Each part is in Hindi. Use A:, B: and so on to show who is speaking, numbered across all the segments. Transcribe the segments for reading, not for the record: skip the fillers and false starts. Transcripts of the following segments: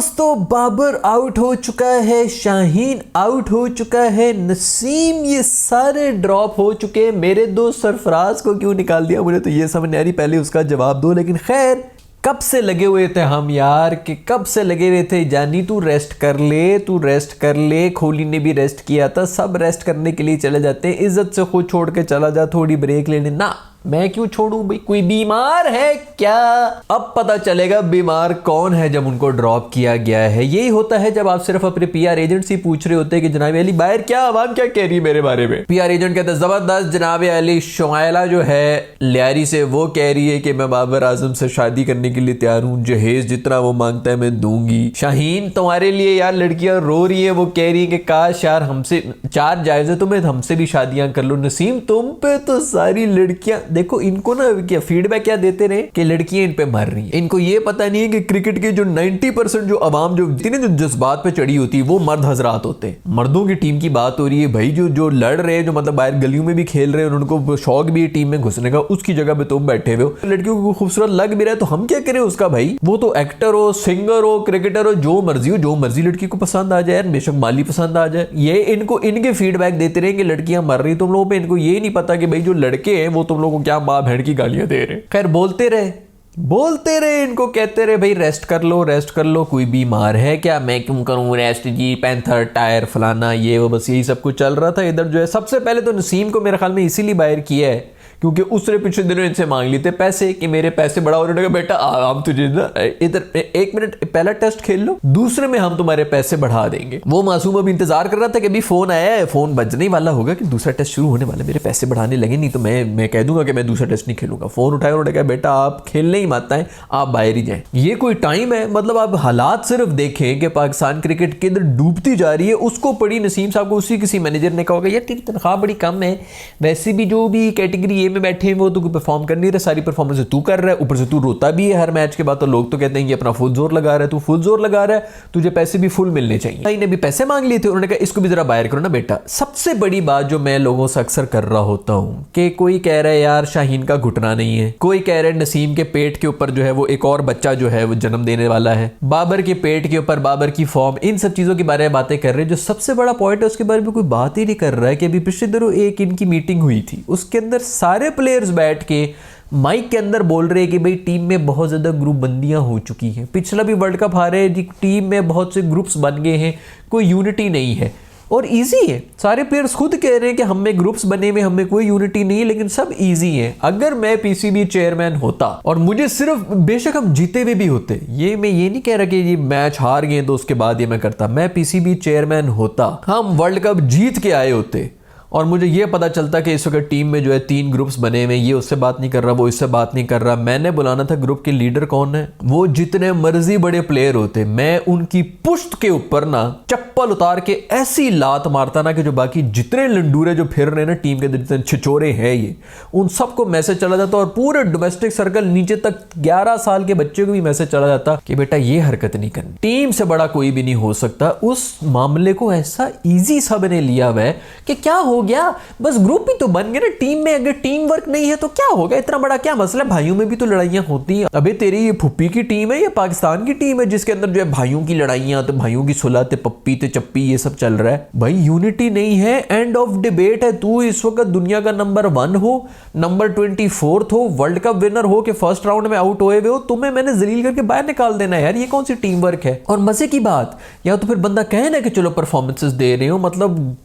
A: दोस्तों बाबर आउट हो चुका है, शाहीन आउट हो चुका है, नसीम, ये सारे ड्रॉप हो चुके हैं। मेरे दोस्त सरफराज को क्यों निकाल दिया मुझे तो ये समझ नहीं आ रही, पहले उसका जवाब दो। लेकिन खैर, कब से लगे हुए थे हम यार, कि कब से लगे हुए थे। जानी तू रेस्ट कर ले, तू रेस्ट कर ले, खोली ने भी रेस्ट किया था, सब रेस्ट करने के लिए चले जाते हैं। इज्जत से खुद छोड़ के चला जा थोड़ी ब्रेक लेने। ना, मैं क्यों छोड़ूं भाई, कोई बीमार है क्या? अब पता चलेगा बीमार कौन है जब उनको ड्रॉप किया गया है। यही होता है जब आप सिर्फ अपने पीआर एजेंट से पूछ रहे होते हैं कि जनाब अली बाहर क्या आवाम क्या कह रही है मेरे बारे में। पीआर एजेंट कहते हैं जबरदस्त जनाब अली, शुमाइला जो है लियारी से वो कह रही है कि मैं बाबर आजम से शादी करने के लिए तैयार हूँ, जहेज जितना वो मांगता है मैं दूंगी। शाहीन तुम्हारे लिए यार लड़कियां रो रही है, वो कह रही है कि काश यार हमसे 4 जायज है, तुम्हें हमसे भी शादियां कर लो। नसीम तुम पे तो सारी लड़कियां, देखो इनको ना क्या फीडबैक क्या देते रहे कि लड़कियां इन पे मर रही हैं। इनको ये पता नहीं है कि क्रिकेट के जो 90% जो अवाम जो जज्बात पे चढ़ी होती है वो मर्द हजरात होते हैं। मर्दों की टीम की बात हो रही है भाई, जो लड़ रहे हैं, जो मतलब बाहर गलियों में भी खेल रहे हैं, उनको शौक भी है टीम में घुसने का, उसकी जगह पे तुम बैठे हुए हो। लड़कियों को खूबसूरत लग भी रहा है तो हम क्या करें उसका भाई। वो तो एक्टर हो, सिंगर हो, क्रिकेटर हो, जो मर्जी लड़की को पसंद आ जाए, बेशक माली पसंद आ जाए। ये इनको इनके फीडबैक देते रहे कि लड़कियां मर रही तुम लोगों पे। इनको ये नहीं पता कि भाई जो लड़के हैं वो तुम लोगों को क्या माँ भेड़ की गालियां दे रहे हैं। खैर बोलते रहे, इनको कहते रहे भाई रेस्ट कर लो, कोई बीमार है क्या, मैं क्यों करूं रेस्ट जी, पैंथर टायर फलाना ये वो, बस यही सब कुछ चल रहा था इधर जो है। सबसे पहले तो नसीम को मेरे ख्याल में इसीलिए बाहर किया है क्योंकि उसने पिछले दिनों इनसे मांग लिए थे पैसे कि मेरे पैसे बढ़ाओ। उन्होंने कहा बेटा हम तुझे ना इधर 1 मिनट पहला टेस्ट खेल लो, दूसरे में हम तुम्हारे पैसे बढ़ा देंगे। वो मासूम अभी इंतजार कर रहा था कि अभी फोन आया है, फोन बजने वाला होगा कि दूसरा टेस्ट शुरू होने वाला है, मेरे पैसे बढ़ाने लगे, नहीं तो मैं कह दूंगा कि मैं दूसरा टेस्ट नहीं खेलूंगा। फोन उठाया, उन्होंने कहा बेटा आप खेलने ही मत आए, आप बाहर ही जाएं। ये कोई टाइम है? मतलब आप हालात सिर्फ देखें कि पाकिस्तान क्रिकेट के अंदर डूबती जा रही है। उसको पड़ी नसीम साहब को उसी किसी मैनेजर ने कहा होगा यार तेरी तनख्वाह बड़ी कम है, वैसे भी जो भी कैटेगरी ए में बैठे हैं वो तो परफॉर्म कर नहीं रहे, सारी परफॉर्मेंस तू कर रहा है, ऊपर से तू रोता भी है हर मैच के बाद। तो लोग तो कहते हैं कि अपना फुल जोर लगा रहा है, तू फुल जोर लगा रहा है, तुझे पैसे भी फुल मिलने चाहिए। इन्हें भी पैसे मांग लिए थे, उन्होंने कहा इसको भी जरा बाहर करो ना बेटा। सबसे बड़ी बात जो मैं लोगों से अक्सर कर रहा होता हूं कि कोई कह रहा है यार शाहीन का घुटना नहीं है, कोई कह रहा है नसीम के पेट के ऊपर जो है वो एक और बच्चा जो है वो जन्म देने वाला है, बाबर के पेट के ऊपर बाबर की फॉर्म, इन सब चीजों के बारे में बातें कर रहे हैं। जो सबसे बड़ा पॉइंट है उसके बारे में कोई बात ही नहीं कर रहा है कि अभी पिछले दिनों एक इनकी मीटिंग हुई थी, उसके अंदर सारे प्लेयर्स बैठ के माइक के अंदर बोल रहे हैं कि भाई टीम में बहुत ज़्यादा ग्रुप बंदियां हो चुकी हैं। पिछला भी वर्ल्ड कप हारे जी, टीम में बहुत से ग्रुप्स बन गए हैं, कोई यूनिटी नहीं है। और इजी है, सारे प्लेयर्स खुद कह रहे हैं कि हमें ग्रुप्स बने में हमें कोई यूनिटी नहीं है, लेकिन सब इजी है। अगर मैं पीसीबी चेयरमैन होता और मुझे सिर्फ, बेशक हम जीते हुए भी होते, ये मैं ये नहीं कह रहा कि ये मैच हार गए तो उसके बाद ये मैं करता, मैं पीसीबी चेयरमैन होता, हम वर्ल्ड कप जीत के आए होते और मुझे ये पता चलता कि इस वक्त टीम में जो है 3 ग्रुप्स बने हुए, ये उससे बात नहीं कर रहा, वो इससे बात नहीं कर रहा, मैंने बुलाना था ग्रुप के लीडर कौन है, वो जितने मर्जी बड़े प्लेयर होते, मैं उनकी पुश्त के ऊपर ना चप्पल उतार के ऐसी लात मारता ना कि जो बाकी जितने लंडूरे जो फिर रहे ना टीम के जितने छिछोरे हैं ये, उन सबको मैसेज चला जाता और पूरे डोमेस्टिक सर्कल नीचे तक 11 साल के बच्चे को भी मैसेज चला जाता कि बेटा ये हरकत नहीं करनी। टीम से बड़ा कोई भी नहीं हो सकता। उस मामले को ऐसा ईजी सब ने लिया हुआ है कि क्या हो गया, बस ग्रुप ही तो बन गए ना टीम में, अगर टीम वर्क नहीं है तो क्या हो गया, इतना बड़ा क्या मसला है, भाइयों में भी तो लड़ाइयां होती हैं। अबे तेरी ये फुप्पी की टीम है या पाकिस्तान की टीम है जिसके अंदर जो है भाइयों की लड़ाइयां, तो भाइयों की सुलह, ते पप्पी ते चप्पी ये सब चल रहा है। भाई यूनिटी नहीं है, एंड ऑफ डिबेट है। तू इस वक्त दुनिया का नंबर 1 हो, नंबर 24 हो, वर्ल्ड कप विनर हो कि फर्स्ट राउंड में आउट हुए हो, तुम्हें मैंने जलील करके बाहर निकाल देना है यार, ये कौन सी टीम वर्क है। और मजे की बात, या तो फिर बंदा कहे ना कि चलो परफॉर्मेंसेस दे रहे हो, मतलब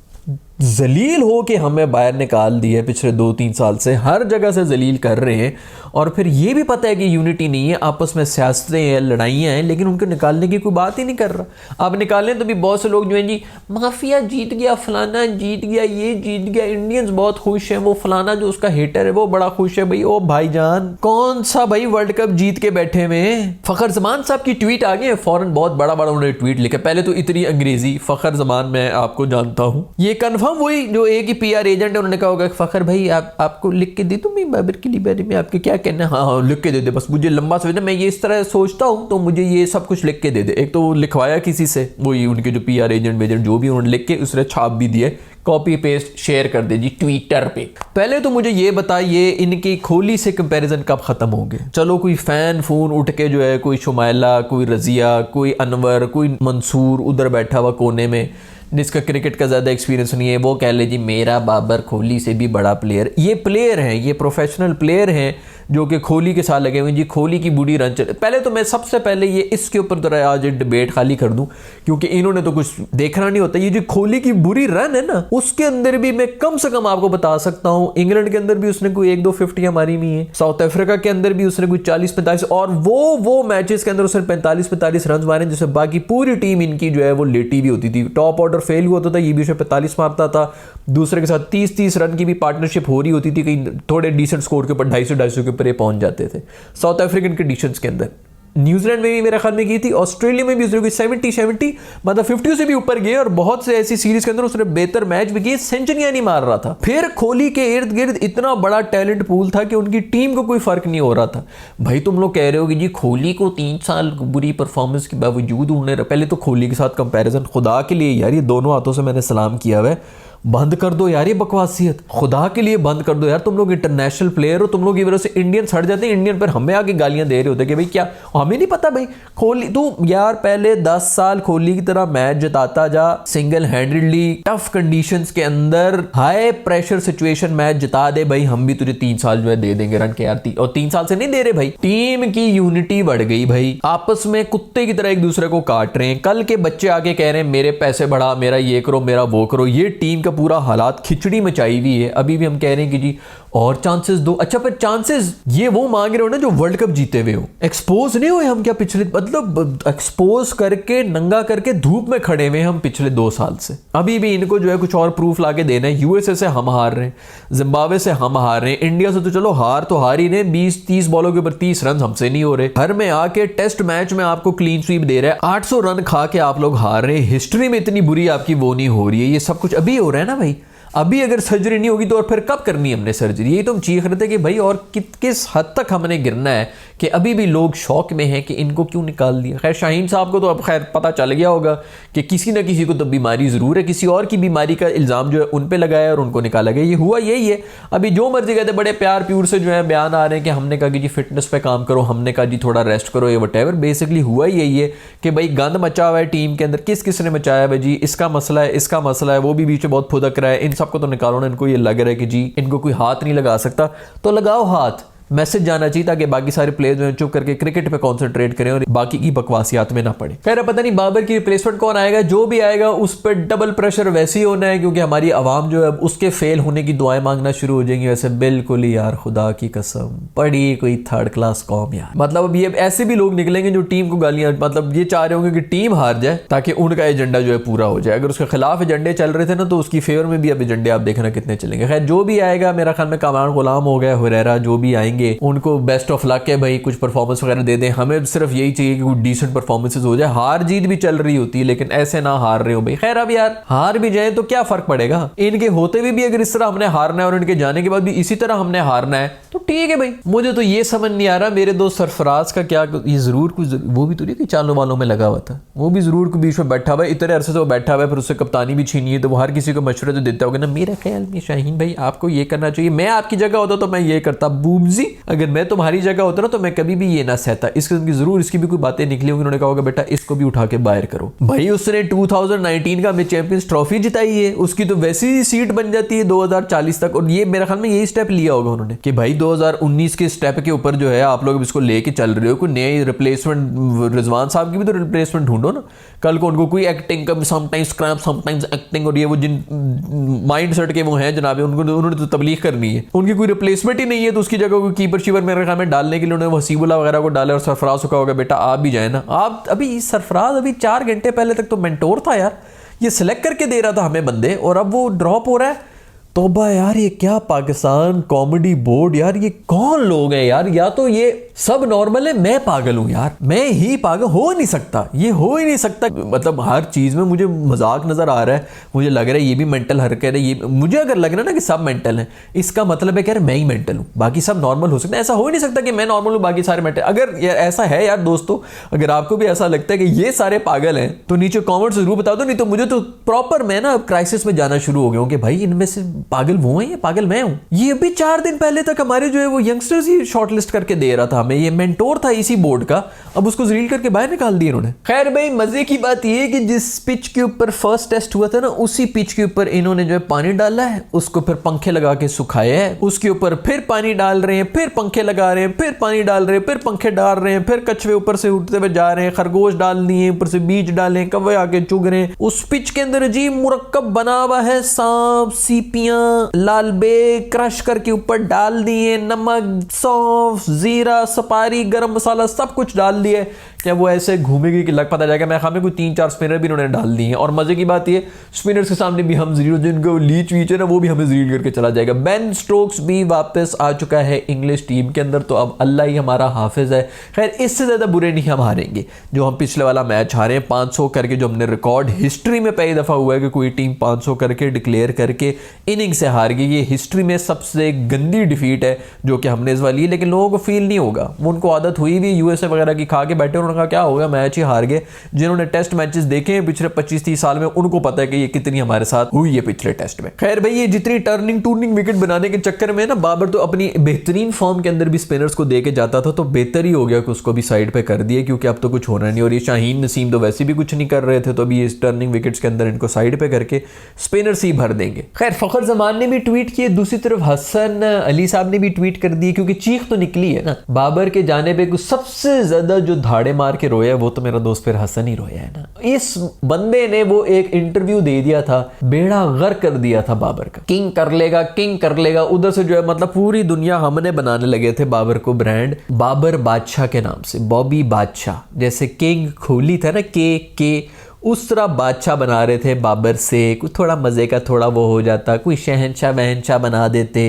A: जलील हो कि हमें बाहर निकाल दिया पिछले 2-3 साल से, हर जगह से जलील कर रहे हैं, और फिर ये भी पता है कि यूनिटी नहीं है, आपस में सियासतें हैं, लड़ाइयाँ हैं, लेकिन उनको निकालने की कोई बात ही नहीं कर रहा। अब निकालें तो भी बहुत से लोग जो हैं जी माफिया जीत गया, फलाना जीत गया, ये जीत गया, इंडियंस बहुत खुश हैं, वो फलाना जो उसका हेटर है वो बड़ा खुश है। भाई ओ भाईजान, कौन सा भाई वर्ल्ड कप जीत के बैठे हुए हैं। फखर जमान साहब की ट्वीट आ गई, फौरन बहुत बड़ा उन्होंने ट्वीट लिखा। पहले तो इतनी अंग्रेजी, फखर जमान मैं आपको जानता हूँ, ये कन्फर्म वही जो एक ही पीआर एजेंट है, उन्होंने कहा होगा फखर भाई आपको लिख के दे दूं मैं बाबर के बारे में, आपके क्या कहना है। हाँ लिख के दे दे, बस मुझे लंबा सोचना, मैं ये इस तरह सोचता हूँ तो मुझे ये सब कुछ लिख के दे दे। एक तो वो लिखवाया किसी से, वही उनके जो पीआर एजेंट जो भी, उन्होंने लिख के उसने छाप भी दिया, कॉपी पेस्ट शेयर कर दे जी ट्विटर पे। पहले तो मुझे ये बताइए इनकी कोहली से कंपैरिजन कब खत्म होंगे? चलो कोई फैन फोन उठ के जो है, कोई शुमाइला, कोई रजिया, कोई अनवर, कोई मंसूर उधर बैठा हुआ कोने में जिसका क्रिकेट का ज़्यादा एक्सपीरियंस नहीं है, वो कह ले जी मेरा बाबर कोहली से भी बड़ा प्लेयर। ये प्लेयर हैं, ये प्रोफेशनल प्लेयर हैं जो कि कोहली के साथ लगे हुए जी। कोहली की बुरी रन चले, पहले तो मैं सबसे पहले ये इसके ऊपर तो आज डिबेट खाली कर दूं क्योंकि इन्होंने तो कुछ देखना नहीं होता। ये जो कोहली की बुरी रन है ना, उसके अंदर भी मैं कम से कम आपको बता सकता हूं, इंग्लैंड के अंदर भी उसने कोई 1-2 50 मारी हुई है, साउथ अफ्रीका के अंदर भी उसने कोई 40-45 और वो मैचेस के अंदर उसने 45-45 रन मारे जिससे बाकी पूरी टीम इनकी जो है वो लेटी भी होती थी। टॉप ऑर्डर फेल हुआ होता था, ये भी उसे 45 मारता था, दूसरे के साथ 30-30 रन की भी पार्टनरशिप हो रही होती थी, कहीं थोड़े डिसेंट स्कोर के ऊपर 250-250 के ऊपर ये पहुंच जाते थे साउथ अफ्रीकन कंडीशंस के अंदर। न्यूजीलैंड में भी मेरे ख्याल में की थी, ऑस्ट्रेलिया में भी उसने कोई 70 मतलब 50 से भी ऊपर गए और बहुत से ऐसी सीरीज के अंदर उसने बेहतर मैच भी किए, सेंचुरियां नहीं मार रहा था। फिर कोहली के इर्द गिर्द इतना बड़ा टैलेंट पूल था कि उनकी टीम को कोई फर्क नहीं हो रहा था। भाई तुम लोग कह रहे हो कि जी कोहली को 3 साल बुरी परफॉर्मेंस के बावजूद उन्होंने, पहले तो कोहली के साथ कंपैरिजन खुदा के लिए यार, ये दोनों हाथों से मैंने सलाम किया हुआ है, बंद कर दो यार ये बकवासियत, खुदा के लिए बंद कर दो यार। तुम लोग इंटरनेशनल प्लेयर हो, तुम लोग की वजह से इंडियन हट जाते हैं, इंडियन पर हमें आके गालियां दे रहे होते कि भाई क्या हमें नहीं पता। भाई कोहली तू यार पहले 10 साल कोहली की तरह मैच जिताता जा, सिंगल हैंडेडली टफ कंडीशंस के अंदर हाई प्रेशर सिचुएशन मैच जिता दे, भाई हम भी तुझे 3 साल जो है दे देंगे रन के यार। और 3 साल से नहीं दे रहे भाई, टीम की यूनिटी बढ़ गई भाई, आपस में कुत्ते की तरह एक दूसरे को काट रहे हैं। कल के बच्चे आके कह रहे हैं मेरे पैसे बढ़ा, मेरा ये करो, मेरा वो करो। ये टीम का पूरा हालात खिचड़ी मचाई हुई है। अभी भी हम कह रहे हैं कि जी और चांसेस दो। अच्छा पर चांसेस ये वो मांग रहे हो ना जो वर्ल्ड कप जीते हुए हो। एक्सपोज नहीं हुए हम क्या पिछले, मतलब एक्सपोज करके नंगा करके धूप में खड़े हुए हम पिछले 2 साल से। अभी भी इनको जो है कुछ और प्रूफ लाके देना है। यूएसए से हम हार रहे हैं, जिम्बाब्वे से हम हार रहे हैं, इंडिया से तो चलो हार तो हार ही नहीं, 20-30 बॉलों के ऊपर 30 रन हमसे नहीं हो रहे। घर में आके टेस्ट मैच में आपको क्लीन स्वीप दे रहा है, 800 रन खा के आप लोग हार रहे हैं। हिस्ट्री में इतनी बुरी आपकी वो नहीं हो रही है। ये सब कुछ अभी हो रहा है ना भाई। अभी अगर सर्जरी नहीं होगी तो और फिर कब करनी है हमने सर्जरी? यही तो हम चीख रहे थे कि भाई और किस हद तक हमने गिरना है कि अभी भी लोग शौक में हैं कि इनको क्यों निकाल दिया। खैर शाहीन साहब को तो अब खैर पता चल गया होगा कि किसी ना किसी को तो बीमारी ज़रूर है, किसी और की बीमारी का इल्ज़ाम जो है उन पे लगाया और उनको निकाला गया। ये हुआ यही है। अभी जो मर्जी कहते बड़े प्यार प्यूर से जो है बयान आ रहे हैं कि हमने कहा कि जी फिटनेस पे काम करो, हमने कहा जी थोड़ा रेस्ट करो, ये वटेवर। बेसिकली हुआ यही है कि भाई गंद मचा हुआ है टीम के अंदर। किसने मचाया है जी? इसका मसला है, इसका मसला है, वो भी बीच में बहुत फुदक रहा है। इन सबको तो निकालो ना। इनको ये लग रहा है कि जी इनको कोई हाथ नहीं लगा सकता, तो लगाओ हाथ। मैसेज जाना चाहिए ताकि बाकी सारे प्लेयर्स जो चुप करके क्रिकेट पे कंसंट्रेट करें और बाकी की बकवासियात में ना पड़े। खैर पता नहीं बाबर की रिप्लेसमेंट कौन आएगा, जो भी आएगा उस पर डबल प्रेशर वैसे ही होना है क्योंकि हमारी आवाम जो है उसके फेल होने की दुआएं मांगना शुरू हो जाएंगी। वैसे बिल्कुल ही यार, खुदा की कसम बड़ी कोई थर्ड क्लास कौम यार। मतलब अब ये ऐसे भी लोग निकलेंगे जो टीम को गालियां, मतलब ये चाह रहे होंगे कि टीम हार जाए ताकि उनका एजेंडा जो है पूरा हो जाए। अगर उसके खिलाफ एजेंडे चल रहे थे ना तो उसकी फेवर में भी अब एजेंडे आप देखना कितने चलेंगे। खैर जो भी आएगा, मेरा ख्याल में कमाल गुलाम हो गया, हुरैरा, जो भी आएंगे उनको बेस्ट ऑफ लक है भाई। कुछ परफॉर्मेंस वगैरह दे दें, हमें सिर्फ यही चाहिए कि कुछ डिसेंट परफॉर्मेंसेस हो जाए। हार जीत भी चल रही होती है लेकिन ऐसे ना हार रहे हो भाई। खैर अब यार हार भी जाए तो क्या फर्क पड़ेगा, इनके होते हुए भी अगर इस तरह हमने हारना है और इनके जाने के बाद भी इसी तरह हमने हारना है तो ठीक है भाई। मुझे तो ये समझ नहीं आ रहा मेरे दोस्त सरफराज का क्या, ये जरूर कुछ वो भी तो नहीं कि चालों वालों में लगा हुआ था, वो भी जरूर के बीच में बैठा हुआ है, इतने अरसे से वो बैठा हुआ है, फिर उससे कप्तानी भी छीनी है तो वो हर किसी को मशवरे तो देता होगा ना। मेरे ख्याल में शाहीन भाई आपको ये करना चाहिए, मैं आपकी जगह होता तो मैं ये करता। बूमजी अगर मैं तुम्हारी जगह होता ना तो मैं कभी भी ये ना सहता। इसकी जरूर इसकी भी कोई बातें निकली होंगी, उन्होंने कहा होगा बेटा इसको भी उठा के बाहर करो। भाई उसने 2019 का हमें चैंपियंस ट्रॉफी जिताई है, उसकी तो वैसी ही सीट बन जाती है 2040 तक। और ये मेरे ख्याल में यही स्टेप लिया होगा उन्होंने कि भाई 2019 के स्टेप के ऊपर जो है आप लोग इसको लेके चल रहे हो, कोई नए रिप्लेसमेंट, रिजवान साहब की भी तो रिप्लेसमेंट ढूंढो ना। कल को उनको कोई एक्टिंग का समटाइम्स क्रैम्प समटाइम्स एक्टिंग, और ये वो जिन माइंड सेट के वो हैं जनाब, उन्होंने तो तबलीग करनी है, उनकी कोई रिप्लेसमेंट ही नहीं है तो उसकी जगह कोई कीपर शीपर मेरे ख्याल में डालने के लिए उन्होंने हसीबुल्लाह वगैरह को डाले और सरफराज को कहा होगा बेटा आप भी जाए ना। आप अभी सरफराज अभी 4 घंटे पहले तक तो मेंटोर था यार, ये सिलेक्ट करके दे रहा था हमें बंदे, और अब वो ड्रॉप हो रहा है तौबा यार, ये क्या पाकिस्तान कॉमेडी बोर्ड यार, ये कौन लोग हैं यार? या तो ये सब नॉर्मल है, मैं पागल हूं यार, मैं ही पागल, हो नहीं सकता, ये हो ही नहीं सकता। मतलब हर चीज में मुझे मजाक नजर आ रहा है, मुझे लग रहा है ये भी मेंटल हरकत है, ये मुझे अगर लग रहा है ना कि सब मेंटल हैं, इसका मतलब है कि यार मैं ही मेंटल हूं, बाकी सब नॉर्मल हो सकते हैं। ऐसा हो ही नहीं सकता कि मैं नॉर्मल हूं बाकी सारे मेंटल। अगर यार ऐसा है यार दोस्तों, अगर आपको भी ऐसा लगता है कि ये सारे पागल हैं तो नीचे कॉमेंट से जरूर बता दो, नहीं तो मुझे तो प्रॉपर मैं ना क्राइसिस में जाना शुरू हो गया हूं कि भाई इनमें से पागल वो हैं या पागल मैं हूं। ये अभी 4 दिन पहले तक हमारे जो है वो यंगस्टर्स ही शॉर्टलिस्ट करके दे रहा था हमें, ये मेंटोर था इसी बोर्ड का, अब उसको जलील करके बाहर निकाल दिया इन्होंने। खैर भाई, मजे की बात ये है कि जिस पिच के ऊपर फर्स्ट टेस्ट हुआ था ना, उसी पिच के ऊपर इन्होंने जो है पानी डाला है, उसको फिर पंखे लगा के सुखाया है, उसके ऊपर फिर पानी डाल रहे हैं, फिर पंखे लगा रहे हैं, फिर पानी डाल रहे हैं, फिर पंखे डाल रहे हैं, फिर कछुए ऊपर से उठते हुए जा रहे हैं, खरगोश डाल दिए, ऊपर से बीज डाले, कौवे आके चुग रहे हैं। उस पिच के अंदर अजीब मुरक्कब बना हुआ है, सांप, सीपियां, लाल बेग क्रश करके ऊपर डाल दिए, नमक, सौंफ, जीरा, सपारी, गरम मसाला सब कुछ डाल दिए। क्या वो ऐसे घूमेगी कि लग पता जाएगा? मैं खामे कोई 3-4 स्पिनर भी उन्होंने डाल दिए हैं। और मजे की बात ये, स्पिनर्स के सामने भी हम जीरो, जिनको लीच वीच है ना, वो भी हमें जीरो करके चला जाएगा। बेन स्टोक्स भी वापस आ चुका है इंग्लिश टीम के अंदर, तो अब अल्लाह ही हमारा हाफिज है। खैर, इससे ज्यादा बुरे नहीं हम हारेंगे। जो हम पिछले वाला मैच हारे 500 करके, जो हमने रिकॉर्ड हिस्ट्री में पहली दफा हुआ है कि कोई टीम 500 करके डिक्लेयर करके इनिंग से हार गई, ये हिस्ट्री में सबसे गंदी डिफीट है जो कि हमने इस वाली है। लेकिन लोगों को फील नहीं होगा, वो उनको आदत हुई भी यूएसए वगैरह की खा के बैठे, उन्होंने कहा क्या होगा, मैच ही हार गए। जिन्होंने टेस्ट मैचेस देखे हैं पिछले 25-30 साल में, उनको पता है कि ये कितनी हमारे साथ हुई है पिछले टेस्ट में। खैर भाई, ये जितनी टर्निंग विकेट बनाने के चक्कर में ना, बाबर तो अपनी बेहतरीन फॉर्म के अंदर भी स्पिनर्स को दे के जाता था, तो बेहतर ही हो गया कि उसको भी साइड पे कर दिया, क्योंकि अब तो कुछ होना नहीं। और ये शाहीन नसीम तो वैसे भी कुछ नहीं कर रहे थे, तो अभी इस टर्निंग विकेट्स के अंदर इनको साइड पे करके स्पिनर्स ही भर देंगे। खैर, फखर जमान ने भी ट्वीट किए, दूसरी तरफ हसन अली साहब ने भी ट्वीट कर दिए, क्योंकि चीख तो निकली है ना बाबर के जाने पे। सबसे ज्यादा जो धाड़े मार के रोया वो तो मेरा दोस्त फिर हसन ही रोया है ना। इस बंदे ने वो एक इंटरव्यू दे दिया था, बेड़ा गर्क कर दिया था बाबर का, किंग कर लेगा, किंग कर लेगा। उधर से जो है मतलब पूरी दुनिया हमने बनाने लगे थे बाबर को ब्रांड, बाबर बादशाह के नाम से, बॉबी बादशाह, जैसे किंग कोहली था ना के उस तरह बादशाह बना रहे थे बाबर से। कुछ थोड़ा मजे का थोड़ा वो हो जाता, कोई शहनशाह वहनशाह बना देते।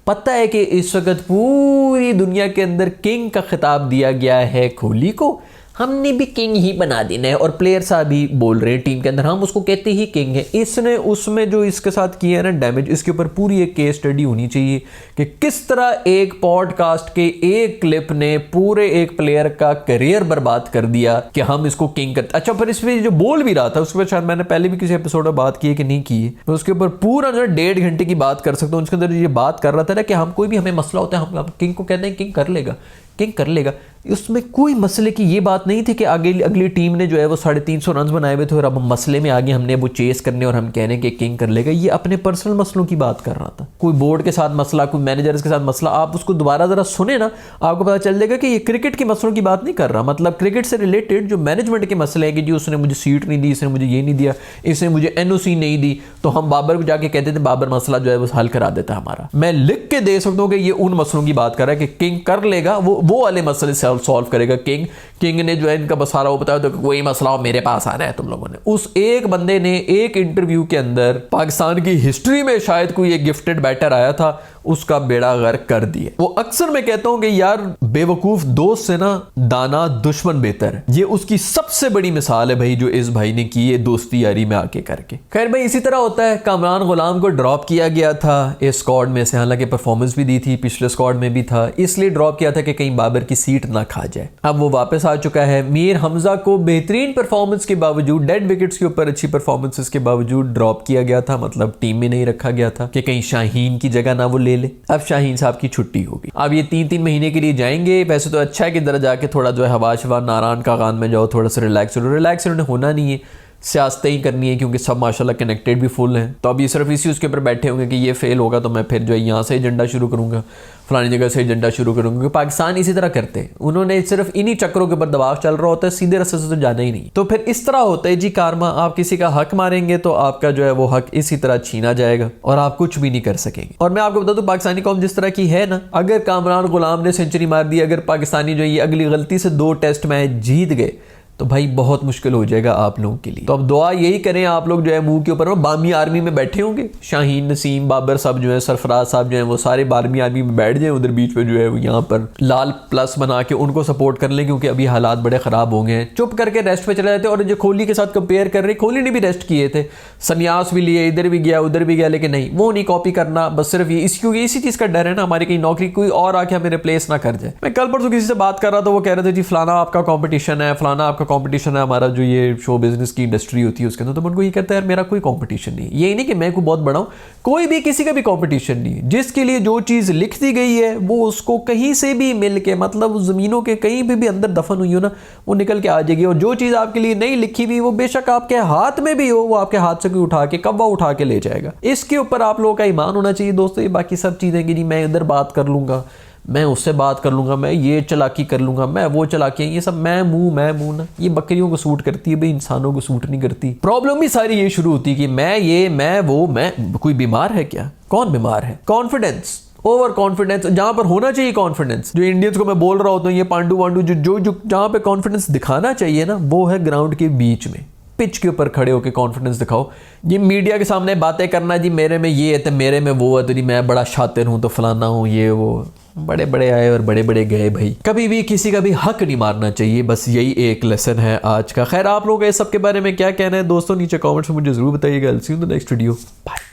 A: पता है कि इस वक्त पूरी दुनिया के अंदर किंग का खिताब दिया गया है कोहली को, हमने भी किंग ही बना देना है। और प्लेयर साहब भी बोल रहे हैं टीम के अंदर, हम उसको कहते ही किंग है। इसने उसमें जो इसके साथ किया है ना डैमेज, इसके ऊपर पूरी एक केस स्टडी होनी चाहिए कि किस तरह एक पॉडकास्ट के एक क्लिप ने पूरे एक प्लेयर का करियर बर्बाद कर दिया कि हम इसको किंग करते। अच्छा, फिर इसमें जो बोल भी रहा था उसके बाद, शायद मैंने पहले भी किसी एपिसोड में बात की है कि नहीं की है, मैं उसके ऊपर पूरा जो 1.5 घंटे की बात कर सकता हूँ। उसके अंदर ये बात कर रहा था ना कि हम कोई भी हमें मसला होता है, हम किंग को कहते हैं किंग कर लेगा, किंग कर लेगा। उसमें कोई मसले की ये बात नहीं थी कि अगली टीम ने जो है वो 350 रन बनाए हुए थे और अब हम मसले में आगे हमने वो चेस करने और हम कहने कि किंग कर लेगा। ये अपने पर्सनल मसलों की बात कर रहा था, कोई बोर्ड के साथ मसला, कोई मैनेजर्स के साथ मसला। आप उसको दोबारा जरा सुने ना, आपको पता चल जाएगा कि ये क्रिकेट के मसलों की बात नहीं कर रहा। मतलब क्रिकेट से रिलेटेड जो मैनेजमेंट के मसले हैं कि जी उसने मुझे सीट नहीं दी, इसने मुझे ये नहीं दिया, इसने मुझे एनओसी नहीं दी, तो हम बाबर को जाके कहते थे बाबर मसला जो है वो हल करा देता हमारा। मैं लिख के दे सकता हूँ कि ये उन मसलों की बात कर रहा है कि किंग कर लेगा, वो वाले मसले सॉल्व करेगा किंग ने जो है इनका बसारा वो बताया, तो कोई मसला हो मेरे पास आना है तुम लोगों ने। उस एक बंदे ने एक इंटरव्यू के अंदर पाकिस्तान की हिस्ट्री में शायद कोई एक गिफ्टेड बैटर आया था, उसका बेड़ा गर्क कर दिया। वो अक्सर मैं कहता हूं कि यार बेवकूफ दोस्त से ना दाना दुश्मन बेहतर है। ये उसकी सबसे बड़ी मिसाल है भाई, जो इस भाई ने की है दोस्ती यारी में आके करके। खैर भाई, इसी तरह होता है। कामरान गुलाम को ड्रॉप किया गया था इस स्क्वाड में से, हालांकि परफॉर्मेंस भी दी थी, पिछले स्क्वाड में भी था, इसलिए ड्रॉप किया था कि कहीं बाबर की सीट ना खा जाए। अब वो वापस आ चुका है। मीर हमजा को बेहतरीन परफॉर्मेंस के बावजूद, डेड विकेट्स के ऊपर अच्छी परफॉर्मेंसेस के बावजूद ड्रॉप किया गया था, मतलब टीम में नहीं रखा गया था कि कहीं शाहीन की जगह ना वो ले ले। अब शाहीन साहब की छुट्टी होगी, अब ये 3-3 महीने के लिए जाएंगे। वैसे तो अच्छा है कि इधर जाके थोड़ा जो है हवा शवा नारायण का गान में जाओ, थोड़ा सा रिलैक्स इन्होंने होना नहीं है, सियासतें ही करनी है, क्योंकि सब माशाल्लाह कनेक्टेड भी फुल हैं। तो अभी सिर्फ इसी उसके ऊपर बैठे होंगे कि ये फेल होगा तो मैं फिर जो है यहाँ से एजेंडा शुरू करूँगा, फलानी जगह से एजेंडा शुरू करूँगा। क्योंकि पाकिस्तान इसी तरह करते हैं, उन्होंने सिर्फ इन्हीं चक्रों के ऊपर दबाव चल रहा होता है, सीधे रास्ते से तो जाना ही नहीं। तो फिर इस तरह होता है जी कारमा, आप किसी का हक मारेंगे तो आपका जो है वो हक इसी तरह छीना जाएगा और आप कुछ भी नहीं कर सकेंगे। और मैं आपको बता दूं, पाकिस्तानी कौम जिस तरह की है ना, अगर कामरान गुलाम ने सेंचुरी मार दी, अगर पाकिस्तानी जो ये अगली गलती से 2 टेस्ट मैच जीत गए, तो भाई बहुत मुश्किल हो जाएगा आप लोगों के लिए। तो अब दुआ यही करें आप लोग जो है मुंह के ऊपर बामी आर्मी में बैठे होंगे, शाहीन, नसीम, बाबर साहब जो है, सरफराज साहब जो है, वो सारे बारहवीं आर्मी में बैठ जाएं उधर बीच में जो है यहाँ पर लाल प्लस बना के उनको सपोर्ट कर लें, क्योंकि अभी हालात बड़े खराब हो गए हैं। चुप करके रेस्ट पे चले जाते। और जो कोहली के साथ कंपेयर कर रहे, कोहली ने भी रेस्ट किए थे, संन्यास भी लिए, इधर भी गया उधर भी गया, लेकिन नहीं, वो नहीं कॉपी करना, बस सिर्फ ये इसी चीज का डर है ना हमारी कहीं नौकरी कोई और आके हमें रिप्लेस ना कर जाए। मैं कल परसों किसी से बात कर रहा था, वो कह रहे थे जी फलाना आपका कंपटीशन है, फलाना आपका कंपटीशन है, हमारा जो ये शो बिजनेस की इंडस्ट्री होती है उसके अंदर। तो मैं उनको ये कहता है यार मेरा कोई कंपटीशन नहीं, ये नहीं कि मैं कोई बहुत बड़ा हूं, कोई भी किसी का भी कंपटीशन नहीं। जिसके लिए जो चीज लिख दी गई है वो उसको कहीं से भी मिल के, मतलब जमीनों के कहीं भी अंदर दफन हुई हो ना, वो निकल के आ जाएगी। और जो चीज आपके लिए नहीं लिखी हुई वो बेशक आपके हाथ में भी हो, वो आपके हाथ से कोई उठा के कब्बा उठा के ले जाएगा। इसके ऊपर आप लोगों का ईमान होना चाहिए दोस्तों। ये बाकी सब चीजें कि नहीं मैं इधर बात कर लूंगा, मैं उससे बात कर लूंगा, मैं ये चालाकी कर लूंगा, मैं वो चालाकी, ये सब मैं मुंह ना, ये बकरियों को सूट करती है भाई, इंसानों को सूट नहीं करती। प्रॉब्लम ही सारी ये शुरू होती है कि मैं ये मैं वो मैं। कोई बीमार है क्या? कौन बीमार है? कॉन्फिडेंस, ओवर कॉन्फिडेंस, जहां पर होना चाहिए कॉन्फिडेंस, जो इंडियंस को मैं बोल रहा होता हूँ, ये पांडु वांडू जो जहां पे कॉन्फिडेंस दिखाना चाहिए ना, वो है ग्राउंड के बीच में, पिच के ऊपर खड़े होकर कॉन्फिडेंस दिखाओ। ये मीडिया के सामने बातें करना जी मेरे में ये है तो मेरे में वो है, तो नहीं मैं बड़ा शातिर हूं तो फलाना हूं, ये वो, बड़े बड़े आए और बड़े बड़े गए भाई। कभी भी किसी का भी हक नहीं मारना चाहिए, बस यही एक लेसन है आज का। खैर आप लोग इस सब के बारे में क्या कहना है दोस्तों, नीचे कमेंट्स में मुझे जरूर बताइएगा। See you in the next video, bye.